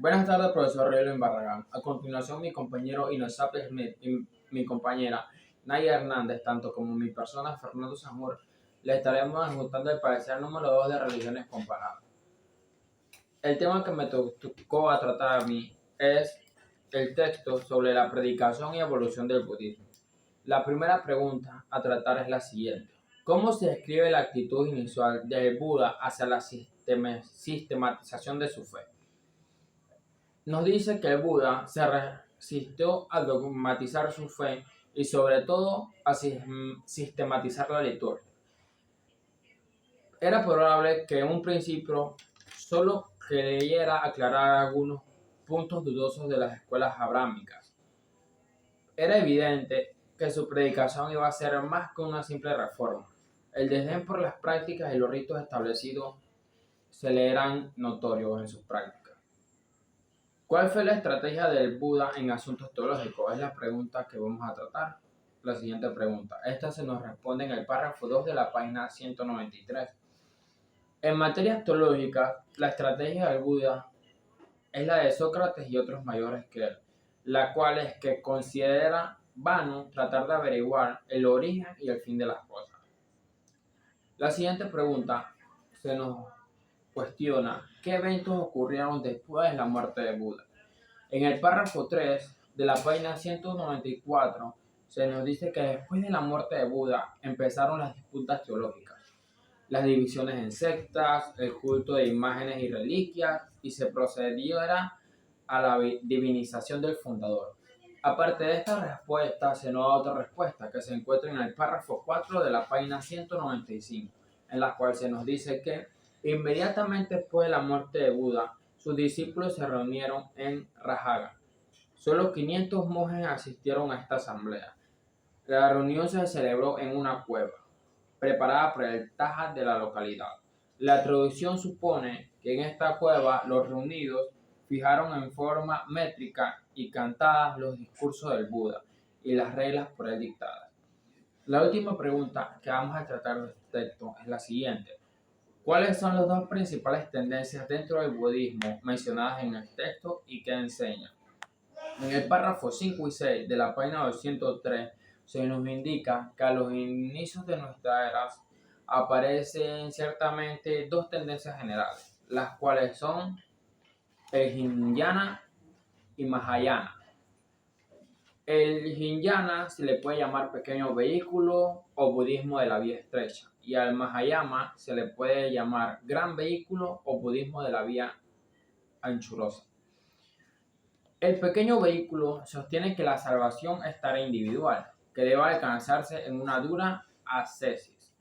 Buenas tardes, profesor Relvin Barragán. A continuación, mi compañero Inosap Smith y mi compañera Naya Hernández, tanto como mi persona Fernando Zamor, le estaremos ajustando el parecer número 2 de religiones comparadas. El tema que me tocó a tratar a mí es el texto sobre la predicación y evolución del budismo. La primera pregunta a tratar es la siguiente. ¿Cómo se describe la actitud inicial del Buda hacia la sistematización de su fe? Nos dice que el Buda se resistió a dogmatizar su fe y sobre todo a sistematizar la liturgia. Era probable que en un principio solo creyera aclarar algunos puntos dudosos de las escuelas abrámicas. Era evidente que su predicación iba a ser más que una simple reforma. El desdén por las prácticas y los ritos establecidos se le eran notorios en sus prácticas. ¿Cuál fue la estrategia del Buda en asuntos teológicos? Es la pregunta que vamos a tratar. La siguiente pregunta. Esta se nos responde en el párrafo 2 de la página 193. En materias teológicas, la estrategia del Buda es la de Sócrates y otros mayores que él, la cual es que considera vano tratar de averiguar el origen y el fin de las cosas. La siguiente pregunta se nos cuestiona qué eventos ocurrieron después de la muerte de Buda. En el párrafo 3 de la página 194 se nos dice que después de la muerte de Buda empezaron las disputas teológicas, las divisiones en sectas, el culto de imágenes y reliquias, y se procediera a la divinización del fundador. Aparte de esta respuesta, se nos da otra respuesta que se encuentra en el párrafo 4 de la página 195, en la cual se nos dice que inmediatamente después de la muerte de Buda, sus discípulos se reunieron en Rajaga. Solo 500 monjes asistieron a esta asamblea. La reunión se celebró en una cueva, preparada por el Taja de la localidad. La tradición supone que en esta cueva los reunidos fijaron en forma métrica y cantadas los discursos del Buda y las reglas por él dictadas. La última pregunta que vamos a tratar de este texto es la siguiente. ¿Cuáles son las dos principales tendencias dentro del budismo mencionadas en el texto y qué enseñan? En el párrafo 5 y 6 de la página 203 se nos indica que a los inicios de nuestra era aparecen ciertamente dos tendencias generales, las cuales son el Hinayana y Mahayana. El Hinayana se le puede llamar pequeño vehículo o budismo de la vía estrecha, y al Mahayana se le puede llamar gran vehículo o budismo de la vía anchurosa. El pequeño vehículo sostiene que la salvación estará individual, que debe alcanzarse en una dura ascesis.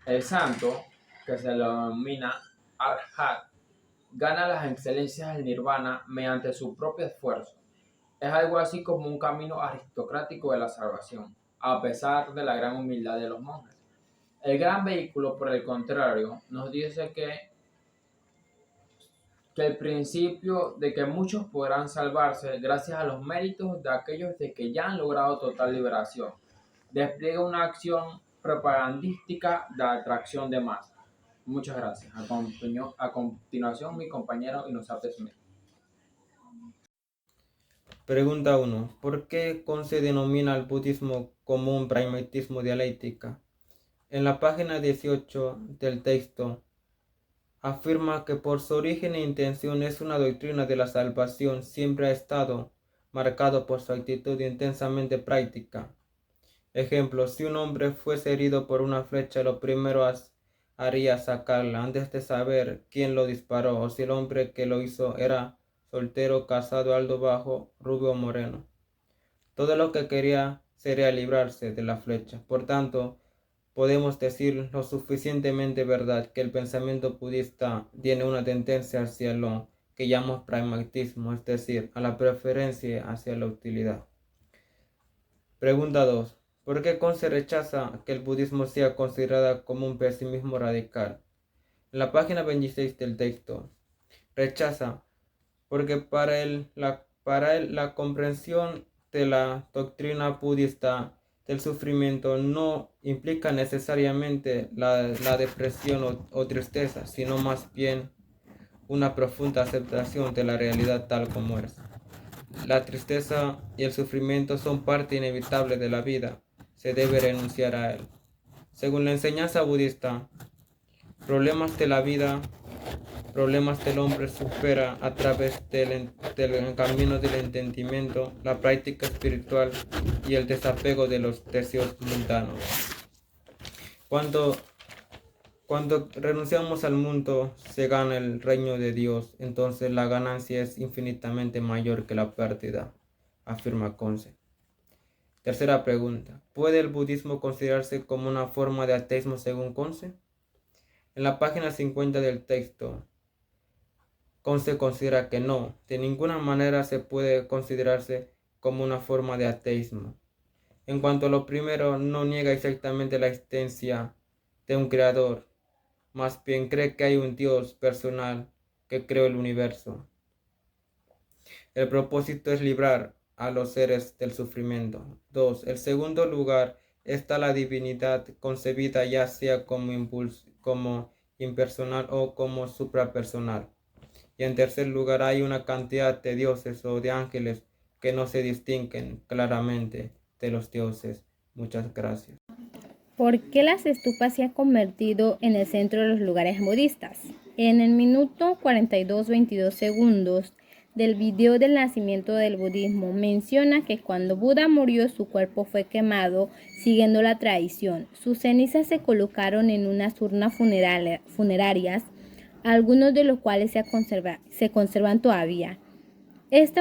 El santo, que se lo denomina Arhat, gana las excelencias del nirvana mediante su propio esfuerzo. Es algo así como un camino aristocrático de la salvación, a pesar de la gran humildad de los monjes. El gran vehículo, por el contrario, nos dice que el principio de que muchos podrán salvarse gracias a los méritos de aquellos de que ya han logrado total liberación, despliega una acción propagandística de atracción de masas. Muchas gracias. A continuación, mi compañero Inosap Smith. Pregunta 1. ¿Por qué se denomina al budismo como un pragmatismo dialéctica? En la página 18 del texto afirma que por su origen e intención es una doctrina de la salvación, siempre ha estado marcado por su actitud intensamente práctica. Ejemplo, si un hombre fuese herido por una flecha, lo primero haría sacarla antes de saber quién lo disparó, o si el hombre que lo hizo era soltero, casado, alto, bajo, rubio o moreno. Todo lo que quería sería librarse de la flecha. Por tanto, podemos decir lo suficientemente verdad que el pensamiento budista tiene una tendencia hacia lo que llamamos pragmatismo, es decir, a la preferencia hacia la utilidad. Pregunta 2. ¿Por qué se rechaza que el budismo sea considerado como un pesimismo radical? En la página 26 del texto, rechaza porque para él la comprensión de la doctrina budista del sufrimiento no implica necesariamente la depresión o tristeza, sino más bien una profunda aceptación de la realidad tal como es. La tristeza y el sufrimiento son parte inevitable de la vida. Se debe renunciar a él. Según la enseñanza budista, problemas de la vida, problemas del hombre supera a través del camino del entendimiento, la práctica espiritual y el desapego de los deseos mundanos. Cuando renunciamos al mundo, se gana el reino de Dios, entonces la ganancia es infinitamente mayor que la pérdida, afirma Conce. Tercera pregunta. ¿Puede el budismo considerarse como una forma de ateísmo según Conce? En la página 50 del texto, Conce considera que no, de ninguna manera se puede considerarse como una forma de ateísmo. En cuanto a lo primero, no niega exactamente la existencia de un creador, más bien cree que hay un Dios personal que creó el universo. El propósito es librar a los seres del sufrimiento. 2. En segundo lugar está la divinidad concebida ya sea como impersonal o como suprapersonal. Y en tercer lugar hay una cantidad de dioses o de ángeles que no se distinguen claramente de los dioses. Muchas gracias. ¿Por qué las estupas se han convertido en el centro de los lugares budistas? En el minuto 42:22 segundos del video del nacimiento del budismo menciona que cuando Buda murió su cuerpo fue quemado siguiendo la tradición. Sus cenizas se colocaron en unas urnas funerarias, algunos de los cuales se conservan todavía.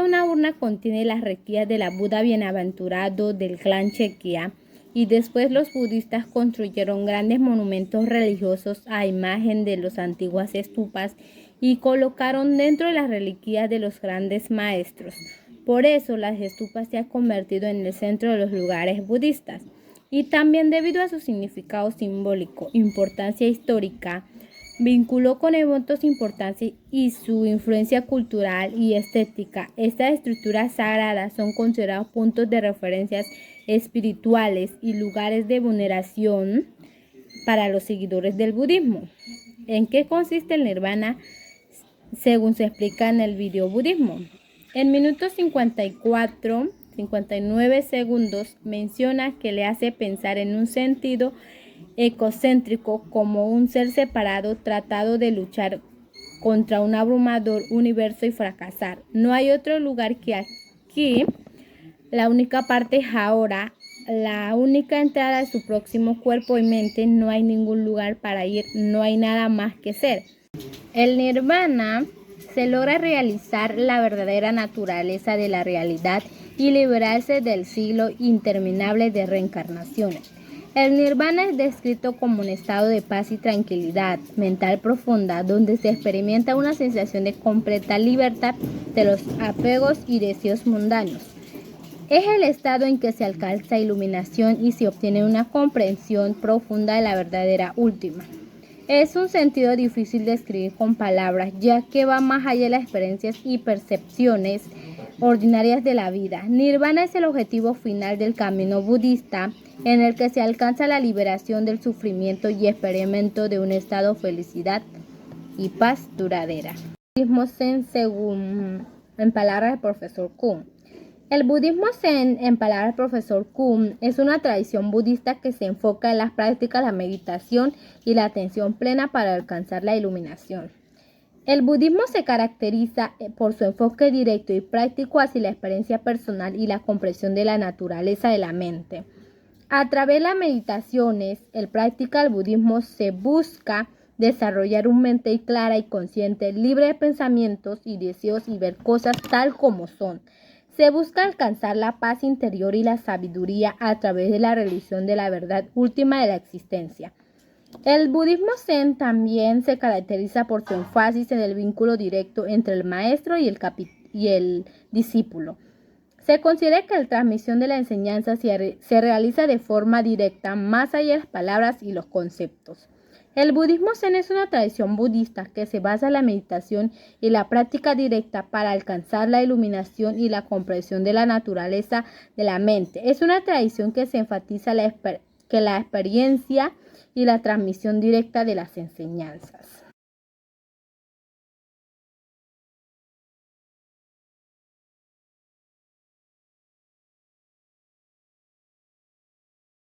Una urna contiene las reliquias de la Buda bienaventurado del clan Chekia, y después los budistas construyeron grandes monumentos religiosos a imagen de las antiguas estupas y colocaron dentro de las reliquias de los grandes maestros. Por eso las estupas se han convertido en el centro de los lugares budistas, y también debido a su significado simbólico, importancia histórica, vínculo con eventos importantes y su influencia cultural y estética. Estas estructuras sagradas son consideradas puntos de referencias espirituales y lugares de veneración para los seguidores del budismo. ¿En qué consiste el nirvana? Según se explica en el video budismo. En minutos 59 segundos menciona que le hace pensar en un sentido egocéntrico como un ser separado tratado de luchar contra un abrumador universo y fracasar. No hay otro lugar que aquí. La única parte es ahora, la única entrada de su próximo cuerpo y mente. No hay ningún lugar para ir, no hay nada más que ser. El nirvana se logra realizar la verdadera naturaleza de la realidad y liberarse del ciclo interminable de reencarnaciones. El nirvana es descrito como un estado de paz y tranquilidad mental profunda, donde se experimenta una sensación de completa libertad de los apegos y deseos mundanos. Es el estado en que se alcanza iluminación y se obtiene una comprensión profunda de la verdadera última. Es un sentido difícil de describir con palabras, ya que va más allá de las experiencias y percepciones ordinarias de la vida. Nirvana es el objetivo final del camino budista, en el que se alcanza la liberación del sufrimiento y experimento de un estado de felicidad y paz duradera. Budismo Zen en palabras del profesor Kuhn. El budismo Zen, en palabras del profesor Kuhn, es una tradición budista que se enfoca en las prácticas de la meditación y la atención plena para alcanzar la iluminación. El budismo se caracteriza por su enfoque directo y práctico hacia la experiencia personal y la comprensión de la naturaleza de la mente. A través de las meditaciones, el práctica del budismo se busca desarrollar una mente clara y consciente, libre de pensamientos y deseos y ver cosas tal como son. Se busca alcanzar la paz interior y la sabiduría a través de la realización de la verdad última de la existencia. El budismo Zen también se caracteriza por su énfasis en el vínculo directo entre el maestro y el discípulo. Se considera que la transmisión de la enseñanza se realiza de forma directa, más allá de las palabras y los conceptos. El budismo Zen es una tradición budista que se basa en la meditación y la práctica directa para alcanzar la iluminación y la comprensión de la naturaleza de la mente. Es una tradición que se enfatiza la experiencia y la transmisión directa de las enseñanzas.